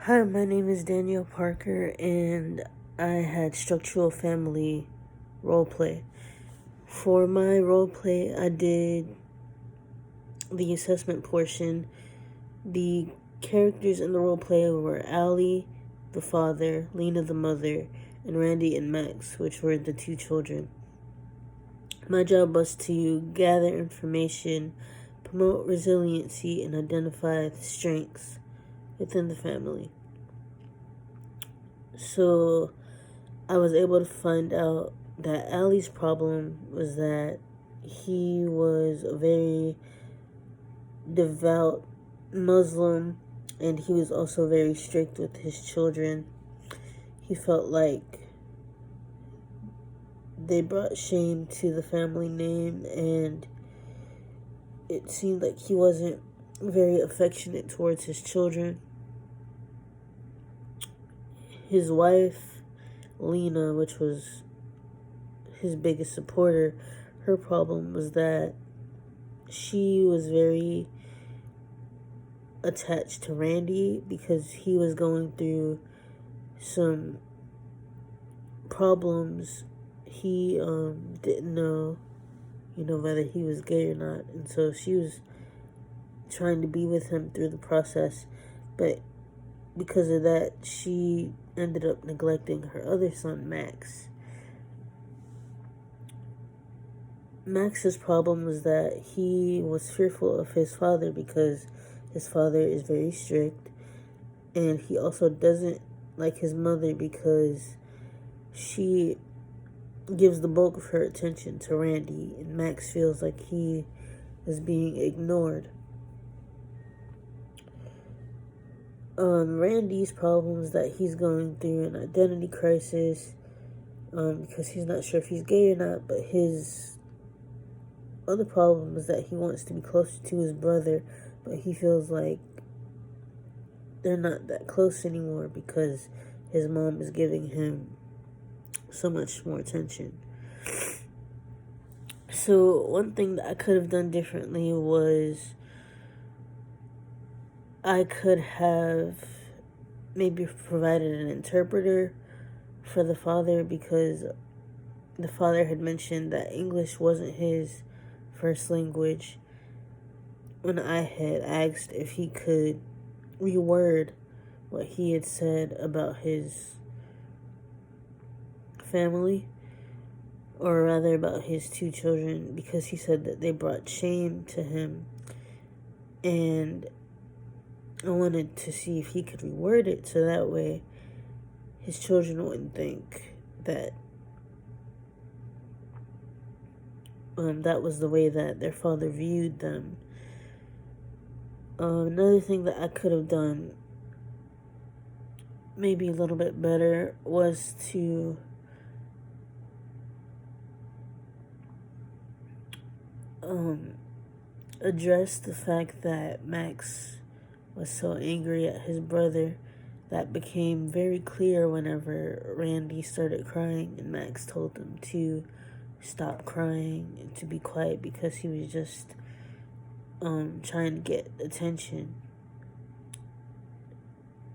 Hi, my name is Danielle Parker, and I had structural family roleplay. For my roleplay, I did the assessment portion. The characters in the roleplay were Allie, the father, Lena, the mother, and Randy and Max, which were the two children. My job was to gather information, promote resiliency, and identify the strengths within the family. So I was able to find out that Ali's problem was that he was a very devout Muslim, and he was also very strict with his children. He felt like they brought shame to the family name, and it seemed like he wasn't very affectionate towards his children. His wife, Lena, which was his biggest supporter, her problem was that she was very attached to Randy because he was going through some problems. He didn't know, whether he was gay or not, and so she was trying to be with him through the process, but because of that, she ended up neglecting her other son, Max. Max's problem was that he was fearful of his father because his father is very strict, and he also doesn't like his mother because she gives the bulk of her attention to Randy, and Max feels like he is being ignored. Randy's problem is that he's going through an identity crisis because he's not sure if he's gay or not, but his other problem is that he wants to be closer to his brother, but he feels like they're not that close anymore because his mom is giving him so much more attention. So one thing that I could have done differently was I could have maybe provided an interpreter for the father, because the father had mentioned that English wasn't his first language when I had asked if he could reword what he had said about his family, or rather about his two children, because he said that they brought shame to him, and I wanted to see if he could reword it so that way his children wouldn't think that that was the way that their father viewed them. Another thing that I could have done maybe a little bit better was to address the fact that Max was so angry at his brother. That became very clear whenever Randy started crying and Max told him to stop crying and to be quiet because he was just trying to get attention.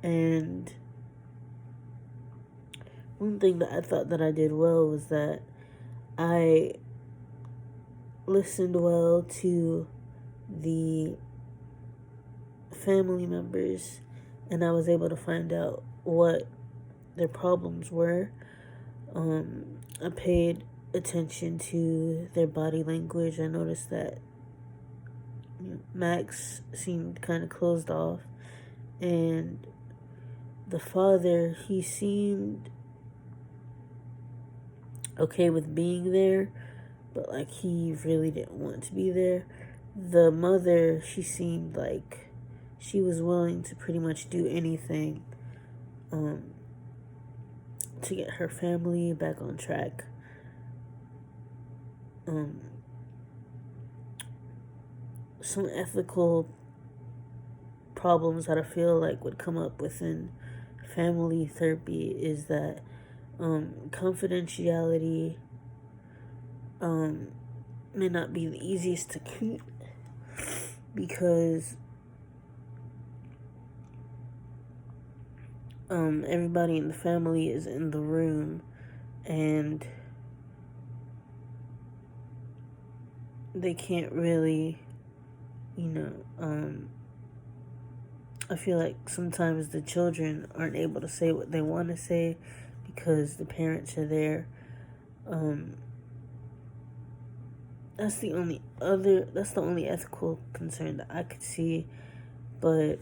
And one thing that I thought that I did well was that I listened well to the family members, and I was able to find out what their problems were. I paid attention to their body language. I noticed that Max seemed kind of closed off, and the father, he seemed okay with being there, but like he really didn't want to be there. The mother, she seemed like she was willing to pretty much do anything to get her family back on track. Some ethical problems that I feel like would come up within family therapy is that confidentiality may not be the easiest to keep, because everybody in the family is in the room, and they can't really, I feel like sometimes the children aren't able to say what they want to say because the parents are there. That's the only ethical concern that I could see. But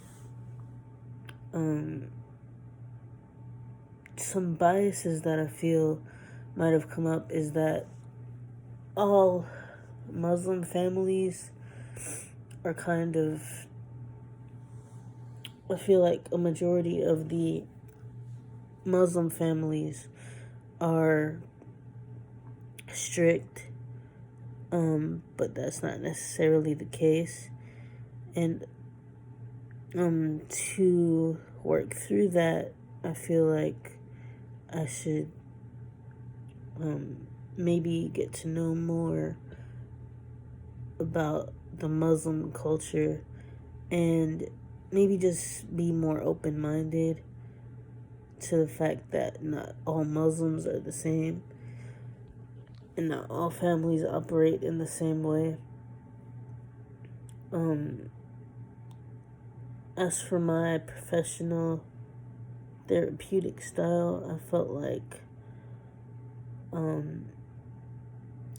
some biases that I feel might have come up is that all Muslim families are kind of, I feel like a majority of the Muslim families are strict, but that's not necessarily the case. And to work through that, I feel like I should maybe get to know more about the Muslim culture and maybe just be more open-minded to the fact that not all Muslims are the same and not all families operate in the same way. As for my professional therapeutic style, I felt like I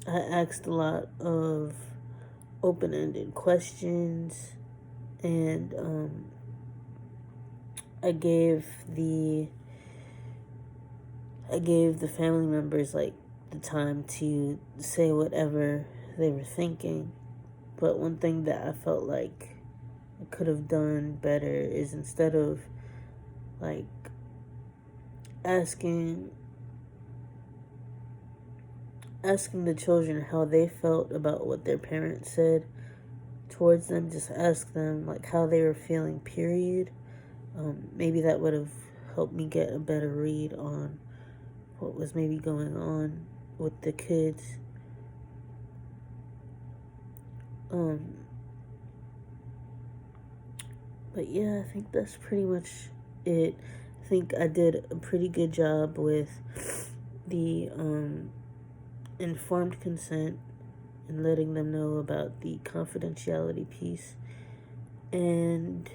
asked a lot of open-ended questions, and I gave the family members like the time to say whatever they were thinking. But one thing that I felt like I could have done better is, instead of like asking the children how they felt about what their parents said towards them, just ask them like how they were feeling, period. Maybe that would have helped me get a better read on what was maybe going on with the kids. But yeah, I think that's pretty much it. I think I did a pretty good job with the informed consent and letting them know about the confidentiality piece. And